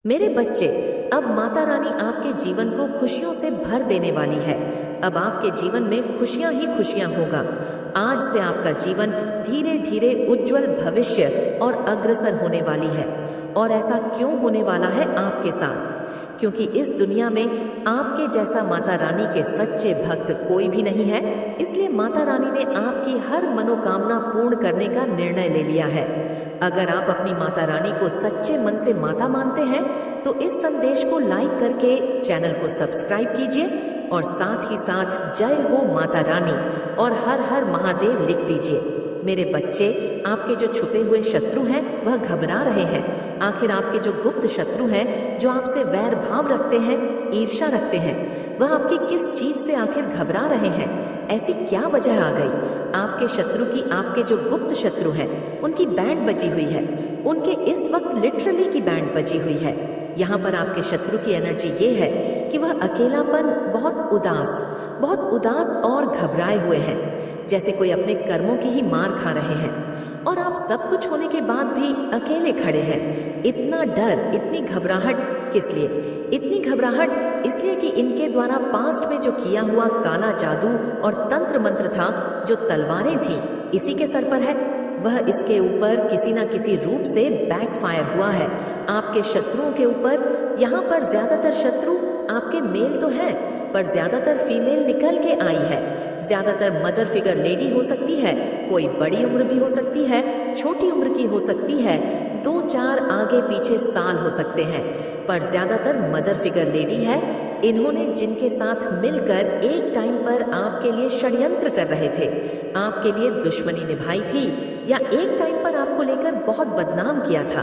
मेरे बच्चे, अब माता रानी आपके जीवन को खुशियों से भर देने वाली है। अब आपके जीवन में खुशियां ही खुशियां होगा। आज से आपका जीवन धीरे धीरे उज्जवल भविष्य और अग्रसर होने वाली है। और ऐसा क्यों होने वाला है आपके साथ? क्योंकि इस दुनिया में आपके जैसा माता रानी के सच्चे भक्त कोई भी नहीं है। इसलिए माता रानी ने आपकी हर मनोकामना पूर्ण करने का निर्णय ले लिया है। अगर आप अपनी माता रानी को सच्चे मन से माता मानते हैं तो इस संदेश को लाइक करके चैनल को सब्सक्राइब कीजिए और साथ ही साथ जय हो माता रानी और हर हर महादेव लिख दीजिए। मेरे बच्चे, आपके जो छुपे हुए शत्रु हैं वह घबरा रहे हैं। आखिर आपके जो गुप्त शत्रु हैं, जो आपसे वैर भाव रखते हैं, ईर्ष्या रखते हैं, वह आपकी किस चीज से आखिर घबरा रहे हैं? ऐसी क्या वजह आ गई? आपके शत्रु की, आपके जो गुप्त शत्रु हैं, उनकी बैंड बजी हुई है। उनके इस वक्त लिटरली की बैंड बजी हुई है। यहाँ पर आपके शत्रु की एनर्जी ये है कि वह अकेलापन, बहुत उदास और घबराए हुए हैं, जैसे कोई अपने कर्मों की ही मार खा रहे हैं। और आप सब कुछ होने के बाद भी अकेले खड़े हैं। इतना डर, इतनी घबराहट किस लिए? इतनी घबराहट इसलिए कि इनके द्वारा पास्ट में जो किया हुआ काला जादू और तंत्र मंत्र था, जो तलवारें थी, इसी के सर पर है। वह इसके ऊपर किसी न किसी रूप से बैकफायर हुआ है आपके शत्रुओं के ऊपर। यहाँ पर ज्यादातर शत्रु आपके मेल तो हैं, पर ज्यादातर फीमेल निकल के आई है। ज्यादातर मदर फिगर लेडी हो सकती है, कोई बड़ी उम्र भी हो सकती है, छोटी उम्र की हो सकती है, 2-4 आगे पीछे साल हो सकते हैं, पर ज्यादातर मदर फिगर लेडी है। इन्होंने जिनके साथ मिलकर एक टाइम पर आपके लिए षड्यंत्र कर रहे थे, आपके लिए दुश्मनी निभाई थी, या एक टाइम पर आपको लेकर बहुत बदनाम किया था,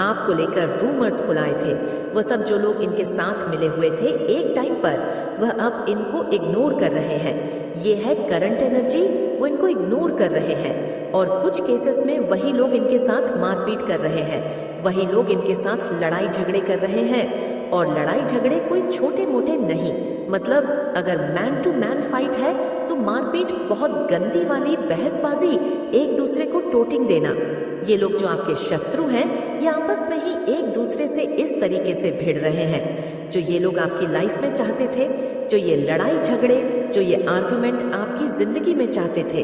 आपको लेकर रूमर्स फुलाए थे, वह सब जो लोग इनके साथ मिले हुए थे एक टाइम पर, वह अब इनको इग्नोर कर रहे हैं। ये है करंट एनर्जी, वो इनको इग्नोर कर रहे हैं। और कुछ केसेस में वही लोग इनके साथ मारपीट कर रहे हैं, वही लोग इनके साथ लड़ाई झगड़े कर रहे हैं। और लड़ाई झगड़े कोई छोटे मोटे नहीं, मतलब अगर मैन टू मैन फाइट है तो मारपीट, बहुत गंदी वाली बहसबाजी, एक दूसरे को टोटिंग देना। ये लोग जो आपके शत्रु हैं, ये आपस में ही एक दूसरे से इस तरीके से भिड़ रहे हैं। जो ये लोग आपकी लाइफ में चाहते थे, जो ये लड़ाई झगड़े, जो ये आर्गुमेंट आपकी जिंदगी में चाहते थे,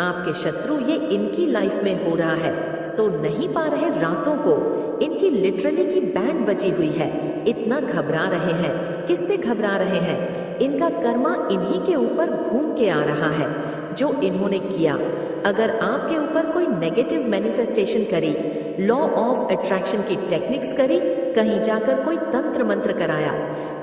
आपके शत्रु ये इनकी लाइफ में हो रहा है। सो नहीं पा रहे रातों को, इनकी लिटरली की बैंड बजी हुई है। इतना घबरा रहे हैं। किससे घबरा रहे हैं? इनका कर्मा इन्हीं के ऊपर घूम के आ रहा है, जो इन्होंने किया। अगर आपके ऊपर कोई नेगेटिव मैनिफेस्टेशन करी, लॉ ऑफ अट्रैक्शन की टेक्निक्स करी, कहीं जाकर कोई तंत्र मंत्र कराया,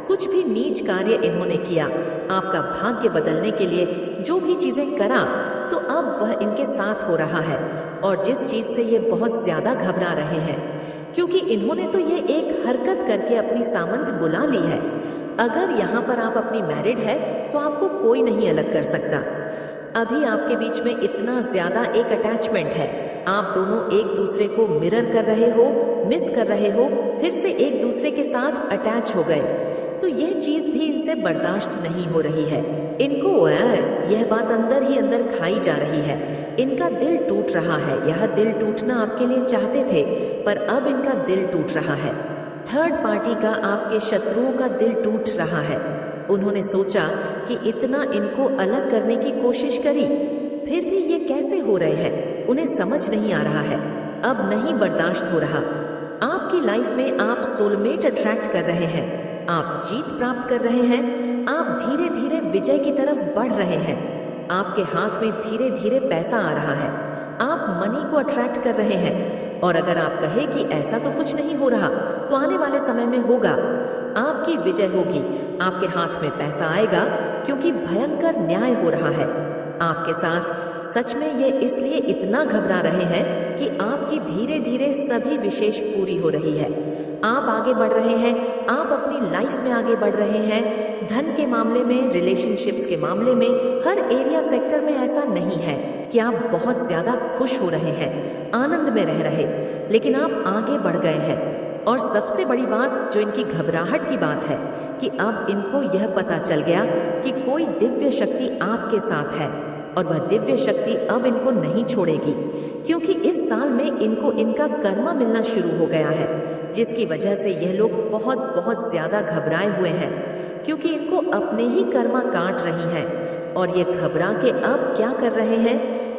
कुछ भी नीच कार्य इन्होंने किया, आपका भाग्य बदलने के लिए जो भी चीजें करा, तो अब वह इनके साथ हो रहा है। और जिस चीज से ये बहुत ज्यादा घबरा रहे हैं, क्योंकि इन्होंने तो ये एक हरकत करके अपनी सामंत बुला ली है। अगर यहाँ पर आप अपनी मैरिड है तो आपको कोई नहीं अलग कर सकता। अभी आपके बीच में इतना ज्यादा एक अटैचमेंट है, आप दोनों एक दूसरे को मिरर कर रहे हो, मिस कर रहे हो, फिर से एक दूसरे के साथ अटैच हो गए। तो यह चीज भी इनसे बर्दाश्त नहीं हो रही है। इनको यह बात अंदर ही अंदर खाई जा रही है। इनका दिल टूट रहा है। यह दिल टूटना आपके लिए चाहते थे, पर अब इनका दिल टूट रहा है। थर्ड पार्टी का, आपके शत्रुओं का दिल टूट रहा है। उन्होंने सोचा कि इतना इनको अलग करने की कोशिश करी, फिर भी ये कैसे हो रहे हैं, उन्हें समझ नहीं आ रहा है। अब नहीं बर्दाश्त हो रहा। आपकी लाइफ में आप सोलमेट अट्रैक्ट कर रहे हैं, आप जीत प्राप्त कर रहे हैं, आप धीरे धीरे विजय की तरफ बढ़ रहे हैं। आपके हाथ में धीरे धीरे पैसा आ रहा है, आप मनी को अट्रैक्ट कर रहे हैं। और अगर आप कहे कि ऐसा तो कुछ नहीं हो रहा, तो आने वाले समय में होगा, आपकी विजय होगी, आपके हाथ में पैसा आएगा, क्योंकि भयंकर न्याय हो रहा है आपके साथ। सच में ये इसलिए इतना घबरा रहे हैं कि आपकी धीरे धीरे सभी विशेष पूरी हो रही है। आप आगे बढ़ रहे हैं, आप अपनी लाइफ में आगे बढ़ रहे हैं। धन के मामले में, रिलेशनशिप्स के मामले में, हर एरिया सेक्टर में ऐसा नहीं है कि आप बहुत ज्यादा खुश हो रहे हैं, आनंद में रह रहे, लेकिन आप आगे बढ़ गए हैं। और सबसे बड़ी बात, जो इनकी घबराहट की बात है, कि अब इनको यह पता चल गया कि कोई दिव्य शक्ति आपके साथ है। और वह दिव्य शक्ति अब इनको नहीं छोड़ेगी, क्योंकि इस साल में इनको इनका कर्मा मिलना शुरू हो गया है, जिसकी वजह से यह लोग बहुत बहुत ज्यादा घबराए हुए हैं, क्योंकि इनको अपने ही कर्मा काट रही हैं। और ये घबरा के अब क्या कर रहे हैं,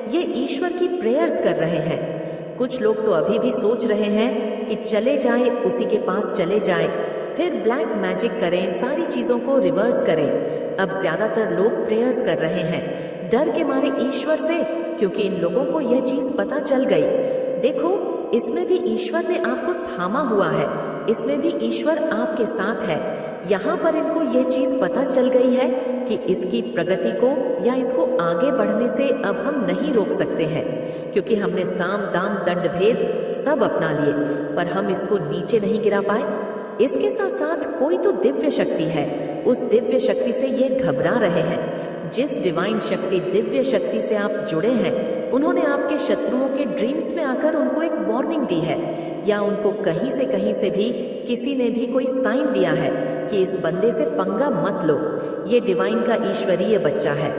ये ईश्वर की प्रेयर्स कर रहे हैं। कुछ लोग तो अभी भी सोच रहे हैं कि चले जाएं, उसी के पास चले जाएं, फिर ब्लैक मैजिक करें, सारी चीजों को रिवर्स करें। अब ज्यादातर लोग प्रेयर्स कर रहे हैं डर के मारे ईश्वर से, क्योंकि इन लोगों को यह चीज पता चल गई। देखो, इसमें भी ईश्वर ने आपको थामा हुआ है, इसमें भी ईश्वर आपके साथ है। यहाँ पर इनको यह चीज पता चल गई है कि इसकी प्रगति को या इसको आगे बढ़ने से अब हम नहीं रोक सकते हैं, क्योंकि हमने साम दाम दंड भेद सब अपना लिए, पर हम इसको नीचे नहीं गिरा पाए। इसके साथ साथ कोई तो दिव्य शक्ति है, उस दिव्य शक्ति से ये घबरा रहे हैं। जिस डिवाइन शक्ति, दिव्य शक्ति से आप जुड़े हैं, उन्होंने आपके शत्रुओं के ड्रीम्स में आकर उनको एक वार्निंग दी है, या उनको कहीं से भी किसी ने भी कोई साइन दिया है कि इस बंदे से पंगा मत लो, ये डिवाइन का ईश्वरीय बच्चा है,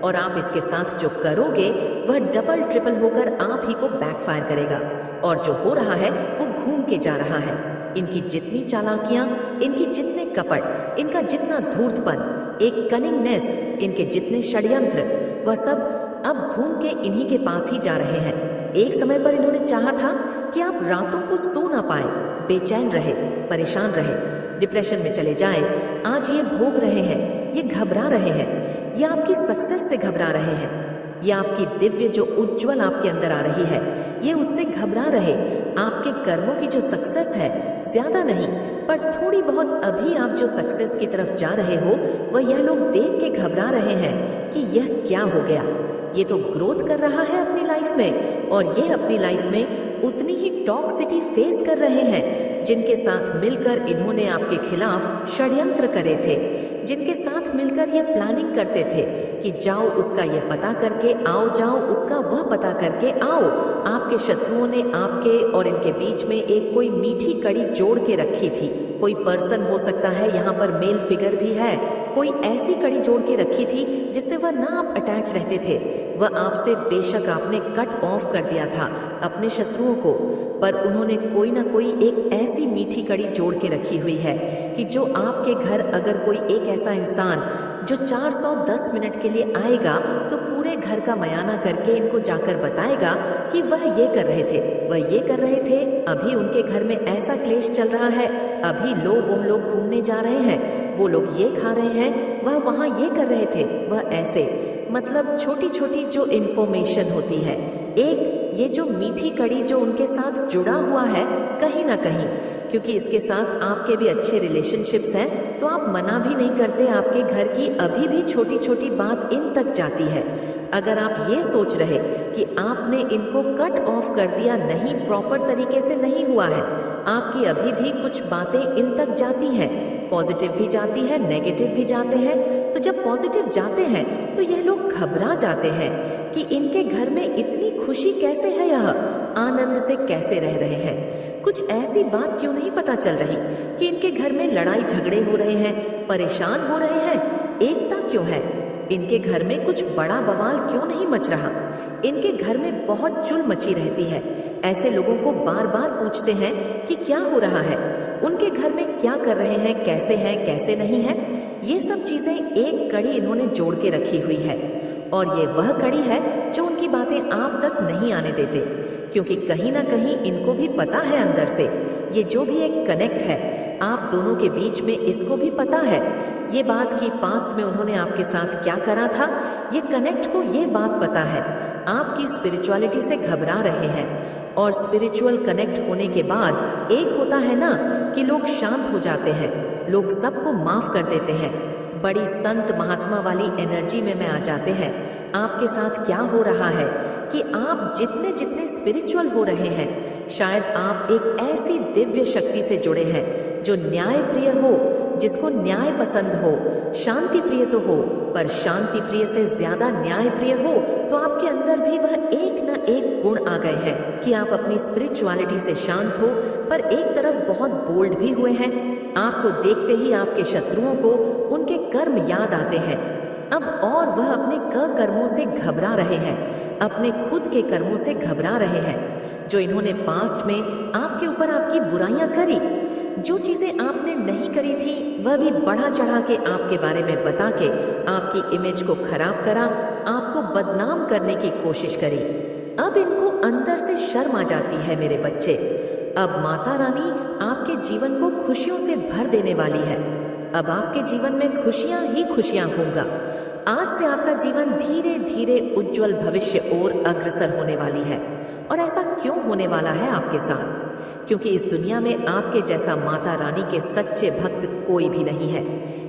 और आप इसके साथ जो करोगे वह डबल ट्रिपल होकर आप ही को बैकफायर करेगा। और जो हो रहा है वो घूम के जा रहा है। इनकी जितनी चालाकियां, इनकी जितने कपट, इनका जितना धूर्तपन, एक कनिंगनेस, इनके जितने षड्यंत्र, वह सब अब घूम के इन्हीं के पास ही जा रहे हैं। एक समय पर इन्होंने चाहा था कि आप रातों को सो ना पाए, बेचैन रहे, परेशान रहे, डिप्रेशन में चले जाए। आज ये भोग रहे हैं, ये घबरा रहे हैं, ये आपकी सक्सेस से घबरा रहे हैं, ये आपकी दिव्य जो उज्जवल आपके अंदर आ रही है, ये उससे घबरा रहे। आपके कर्मों की जो सक्सेस है, ज्यादा नहीं पर थोड़ी बहुत अभी आप जो सक्सेस की तरफ जा रहे हो, वह यह लोग देख के घबरा रहे हैं कि यह क्या हो गया। ये तो ग्रोथ कर रहा है अपनी लाइफ में, और ये अपनी लाइफ में उतनी ही टॉक्सिटी फेस कर रहे हैं जिनके साथ मिलकर इन्होंने आपके खिलाफ षड्यंत्र करे थे, जिनके साथ मिलकर ये प्लानिंग करते थे कि जाओ उसका ये पता करके आओ, जाओ उसका वह पता करके आओ। आपके शत्रुओं ने आपके और इनके बीच में एक कोई मीठी कड़ी जोड़ के रखी थी। कोई पर्सन हो सकता है, यहाँ पर मेल फिगर भी है, कोई ऐसी कड़ी जोड़ के रखी थी जिससे वह ना आप अटैच रहते थे। वह आपसे बेशक आपने कट ऑफ कर दिया था अपने शत्रुओं को, पर उन्होंने कोई ना कोई एक ऐसी मीठी कड़ी जोड़ के रखी हुई है कि जो आपके घर अगर कोई एक ऐसा इंसान जो 410 मिनट के लिए आएगा तो पूरे घर का मयाना करके इनको जाकर बताएगा कि वह ये कर रहे थे, वह ये कर रहे थे, अभी उनके घर में ऐसा क्लेश चल रहा है, अभी वो लोग घूमने जा रहे हैं, वो लोग ये खा रहे हैं, वह वहाँ ये कर रहे थे, वह ऐसे। मतलब छोटी छोटी जो इन्फॉर्मेशन होती है, एक ये जो मीठी कड़ी जो उनके साथ जुड़ा हुआ है कहीं ना कहीं, क्योंकि इसके साथ आपके भी अच्छे रिलेशनशिप्स हैं, तो आप मना भी नहीं करते। आपके घर की अभी भी छोटी छोटी बात इन तक जाती है। अगर आप ये सोच रहे कि आपने इनको कट ऑफ कर दिया, नहीं, प्रॉपर तरीके से नहीं हुआ है, आपकी अभी भी कुछ बातें इन तक जाती हैं, पॉजिटिव भी जाती है, नेगेटिव भी जाते हैं। तो जब पॉजिटिव जाते हैं तो यह लोग घबरा जाते हैं कि इनके घर में इतनी खुशी कैसे है, यह आनंद से कैसे रह रहे हैं। कुछ ऐसी बात क्यों नहीं पता चल रही कि इनके घर में लड़ाई झगड़े हो रहे हैं, परेशान हो रहे हैं, एकता क्यों है, इनके घर में कुछ बड़ा बवाल क्यों नहीं मच रहा, इनके घर में बहुत चुल मची रहती है। ऐसे लोगों को बार बार पूछते हैं कि क्या हो रहा है, उनके घर में क्या कर रहे हैं, कैसे नहीं है। ये सब चीजें एक कड़ी इन्होंने जोड़ के रखी हुई है, और ये वह कड़ी है जो उनकी बातें आप तक नहीं आने देते, क्योंकि कहीं ना कहीं इनको भी पता है अंदर से, ये जो भी एक कनेक्ट है आप दोनों के बीच में, इसको भी पता है ये बात कि पास्ट में उन्होंने आपके साथ क्या करा था। ये कनेक्ट को ये बात पता है, आपकी स्पिरिचुअलिटी से घबरा रहे हैं। और स्पिरिचुअल कनेक्ट होने के बाद एक होता है ना कि लोग शांत हो जाते हैं, लोग सबको माफ कर देते हैं, बड़ी संत महात्मा वाली एनर्जी में आ जाते हैं। आपके साथ क्या हो रहा है कि आप जितने जितने स्पिरिचुअल हो रहे हैं, शायद आप एक ऐसी दिव्य शक्ति से जुड़े हैं जो न्याय प्रिय हो, जिसको न्याय पसंद हो। शांति प्रिय तो हो, पर शांति प्रिय से ज्यादा न्याय प्रिय हो, तो आपके अंदर भी वह एक न एक गुण आ गए हैं कि आप अपनी स्पिरिचुअलिटी से शांत हो, पर एक तरफ बहुत बोल्ड भी हुए हैं। आपको देखते ही आपके शत्रुओं को उनके कर्म याद आते हैं। अब और वह अपने कर्मों से घबरा रहे हैं, अपने खुद के कर्मों से घबरा रहे हैं, जो इन्होंने पास्ट में आपके ऊपर आपकी बुराइयां करी, जो चीजें आपने नहीं करी थी वह भी बढ़ा चढ़ा के आपके बारे में बता के आपकी इमेज को खराब करा, आपको बदनाम करने की कोशिश करी। अब इनको अंदर से शर्म आ जाती है मेरे बच्चे। अब माता रानी आपके जीवन को खुशियों से भर देने वाली है। अब आपके जीवन में खुशियां ही खुशियां होगा। आज से आपका जीवन धीरे धीरे उज्जवल भविष्य और अग्रसर होने वाली है। और ऐसा क्यों होने वाला है आपके साथ? क्योंकि इस दुनिया में आपके जैसा माता रानी के सच्चे भक्त कोई भी नहीं है।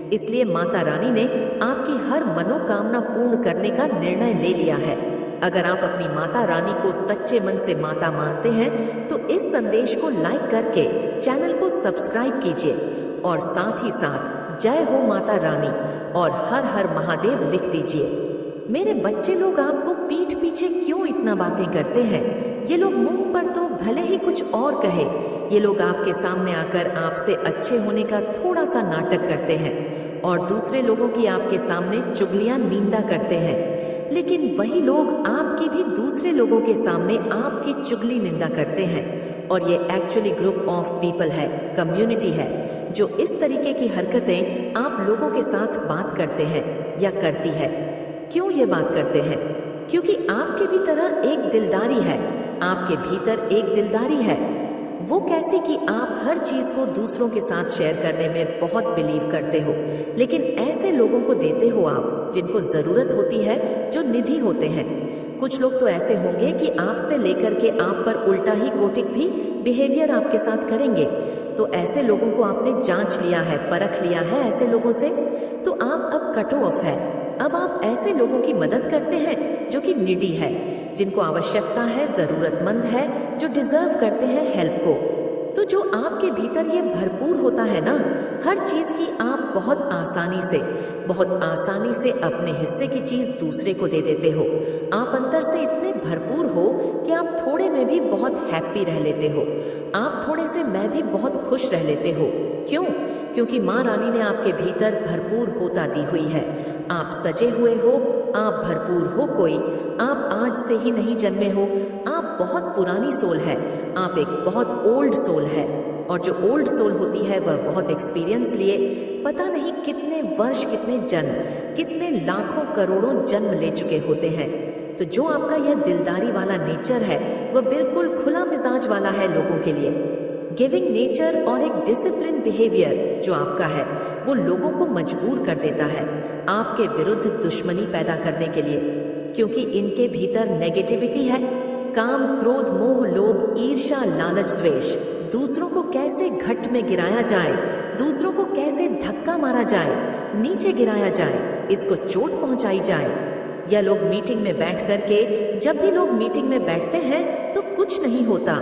इसलिए माता रानी ने आपकी हर मनोकामना पूर्ण करने का निर्णय ले लिया है। अगर आप अपनी माता रानी को सच्चे मन से माता मानते हैं तो इस संदेश को लाइक करके चैनल को सब्सक्राइब कीजिए और साथ ही साथ जय हो माता रानी और हर हर महादेव लिख दीजिए। मेरे बच्चे लोग आपको पीठ पीछे क्यों इतना बातें करते हैं? ये लोग मुंह पर तो भले ही कुछ और कहे, ये लोग आपके सामने आकर आपसे अच्छे होने का थोड़ा सा नाटक करते हैं और दूसरे लोगों की आपके सामने चुगलियां निंदा करते हैं। लेकिन वही लोग आपकी भी दूसरे लोगों के सामने आपकी चुगली निंदा करते हैं। और ये एक्चुअली ग्रुप ऑफ पीपल है, कम्युनिटी है, जो इस तरीके की हरकतें आप लोगों के साथ बात करते हैं या करती है। क्यों ये बात करते हैं? क्योंकि आपके भी तरह एक दिलदारी है, आपके भीतर एक दिलदारी है। वो कैसी कि आप हर चीज को दूसरों के साथ शेयर करने में बहुत बिलीव करते हो, लेकिन ऐसे लोगों को देते हो आप जिनको जरूरत होती है, जो निधि होते हैं। कुछ लोग तो ऐसे होंगे कि आपसे लेकर के आप पर उल्टा ही कोटिक भी बिहेवियर आपके साथ करेंगे। तो ऐसे लोगों को आपने जांच लिया है, परख लिया है ऐसे लोगों से, तो आप अब कट ऑफ है। अब आप ऐसे लोगों की मदद करते हैं जो कि निडी है, जिनको आवश्यकता है, जरूरतमंद है, जो डिजर्व करते हैं हेल्प को। तो जो आपके भीतर ये भरपूर होता है ना, हर चीज की आप बहुत आसानी से अपने हिस्से की चीज दूसरे को दे देते हो। आप अंदर से इतने भरपूर हो कि आप थोड़े में भी बहुत हैप्पी रह लेते हो, आप थोड़े से मैं भी बहुत खुश रह लेते हो। क्यों? क्योंकि माँ रानी ने आपके भीतर भरपूर होता दी हुई है। आप सजे हुए हो, आप भरपूर हो कोई, आप आज से ही नहीं जन्मे हो, आप बहुत पुरानी सोल है, आप एक बहुत ओल्ड सोल है। और जो ओल्ड सोल होती है वह बहुत एक्सपीरियंस लिए पता नहीं कितने वर्ष, कितने जन्म, कितने लाखों करोड़ों जन्म ले चुके होते हैं। तो जो आपका यह दिलदारी वाला नेचर है वह बिल्कुल खुला मिजाज वाला है लोगों के लिए। गिविंग नेचर और एक डिसिप्लिन बिहेवियर जो आपका है वो लोगों को मजबूर कर देता है आपके विरुद्ध दुश्मनी पैदा करने के लिए, क्योंकि इनके भीतर नेगेटिविटी है। काम, क्रोध, मोह, लोभ, ईर्ष्या, लालच, द्वेष, दूसरों को कैसे घट में गिराया जाए, दूसरों को कैसे धक्का मारा जाए, नीचे गिराया जाए, इसको चोट पहुंचाई जाए। या लोग मीटिंग में बैठ करके, जब भी लोग मीटिंग में बैठते हैं तो कुछ नहीं होता,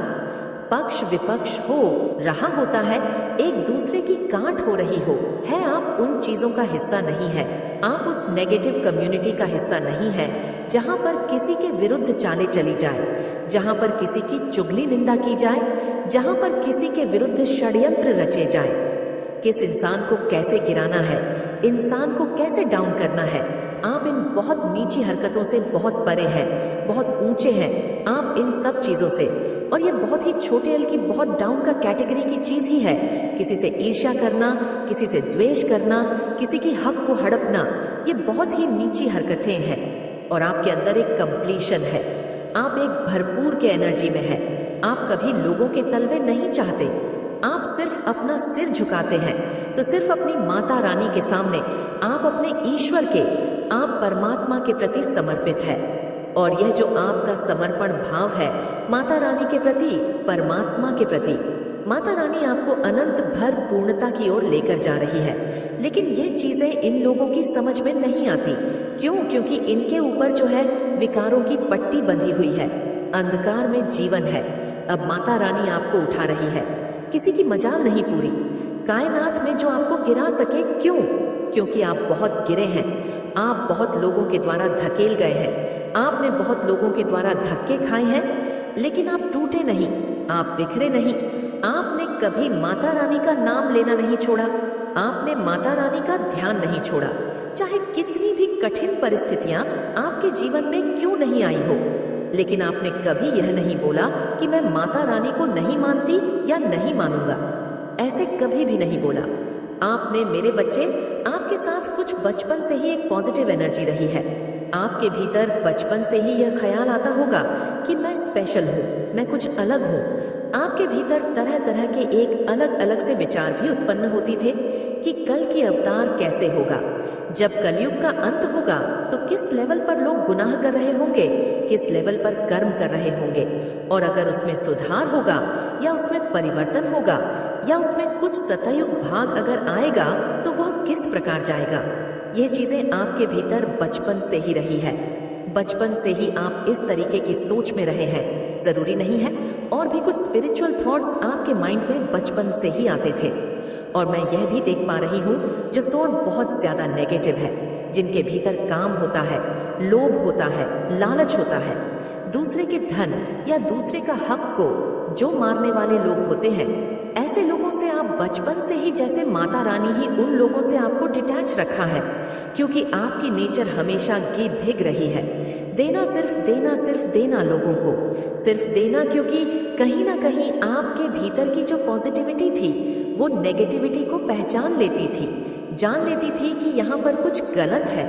पक्ष विपक्ष हो रहा होता है, एक दूसरे की काट हो रही है आप उन चीजों का हिस्सा नहीं है। आप उस नेगेटिव कम्युनिटी का हिस्सा नहीं है जहां पर किसी के विरुद्ध चाले चली जाए, जहां पर किसी की चुगली निंदा की जाए, जहां पर किसी के विरुद्ध षड्यंत्र रचे जाए। किस इंसान को कैसे गिराना है, इंसान को कैसे डाउन करना है, आप इन बहुत नीची हरकतों से बहुत परे हैं, बहुत ऊंचे हैं आप इन सब चीजों से। और ये बहुत ही छोटे एल की बहुत डाउन का कैटेगरी की चीज ही है। किसी से ईर्ष्या करना, किसी से द्वेष करना, किसी की हक को हड़पना, ये बहुत ही नीची हरकतें हैं। और आपके अंदर एक कंप्लीशन है, आप एक भरपूर के एनर्जी में है। आप कभी लोगों के तलवे नहीं चाहते, आप सिर्फ अपना सिर झुकाते हैं तो सिर्फ अपनी माता रानी के सामने, आप अपने ईश्वर के, आप परमात्मा के प्रति समर्पित है। और यह जो आपका समर्पण भाव है माता रानी के प्रति, परमात्मा के प्रति, माता रानी आपको अनंत भर पूर्णता की ओर लेकर जा रही है। लेकिन यह चीजें इन लोगों की समझ में नहीं आती। क्यों? क्योंकि इनके ऊपर जो है विकारों की पट्टी बंधी हुई है, अंधकार में जीवन है। अब माता रानी आपको उठा रही है, किसी की मजाल नहीं पूरी, कायनात में जो आपको गिरा सके। क्यों? क्योंकि आप बहुत गिरे हैं, आप बहुत लोगों के द्वारा धकेल गए हैं, आपने बहुत लोगों के द्वारा धक्के खाए हैं, लेकिन आप टूटे नहीं, आप बिखरे नहीं। आपने कभी माता रानी का नाम लेना नहीं छोड़ा, आपने माता रानी का ध्यान नहीं छोड़ा, चाहे कितनी भी कठिन परिस्थितियां आपके जीवन में क्यों नहीं आई हो। लेकिन आपने कभी यह नहीं बोला कि मैं माता रानी को नहीं मानती या नहीं मानूंगा। ऐसे कभी भी नहीं बोला। आपने, मेरे बच्चे, आपके साथ कुछ बचपन से ही एक पॉजिटिव एनर्जी रही है। आपके भीतर बचपन से ही यह ख्याल आता होगा कि मैं स्पेशल हूँ, मैं कुछ अलग हूँ। आपके भीतर तरह तरह के एक अलग अलग से विचार भी उत्पन्न होती थे कि कल की अवतार कैसे होगा, जब कलयुग का अंत होगा तो किस लेवल पर लोग गुनाह कर रहे होंगे, किस लेवल पर कर्म कर रहे होंगे, और अगर उसमें सुधार होगा या उसमें परिवर्तन होगा या उसमें कुछ सतयुग भाग अगर आएगा तो वह किस प्रकार जाएगा। यह चीजें आपके भीतर बचपन से ही रही है। बचपन से ही आप इस तरीके की सोच में रहे हैं। जरूरी नहीं है, और भी कुछ स्पिरिचुअल थॉट्स आपके माइंड में बचपन से ही आते थे। और मैं यह भी देख पा रही हूँ जो सोल बहुत ज्यादा नेगेटिव है, जिनके भीतर काम होता है, लोभ होता है, लालच होता है, दूसरे के धन या दूसरे का हक को जो मारने वाले लोग होते हैं। ऐसे लोगों से आप बचपन से ही, जैसे माता रानी ही उन लोगों से आपको डिटैच रखा है, क्योंकि आपकी नेचर हमेशा भिग रही है। देना, सिर्फ देना, सिर्फ देना लोगों को, सिर्फ देना, क्योंकि कहीं ना कहीं आपके भीतर की जो पॉजिटिविटी थी वो नेगेटिविटी को पहचान लेती थी, जान लेती थी कि यहाँ पर कुछ गलत है।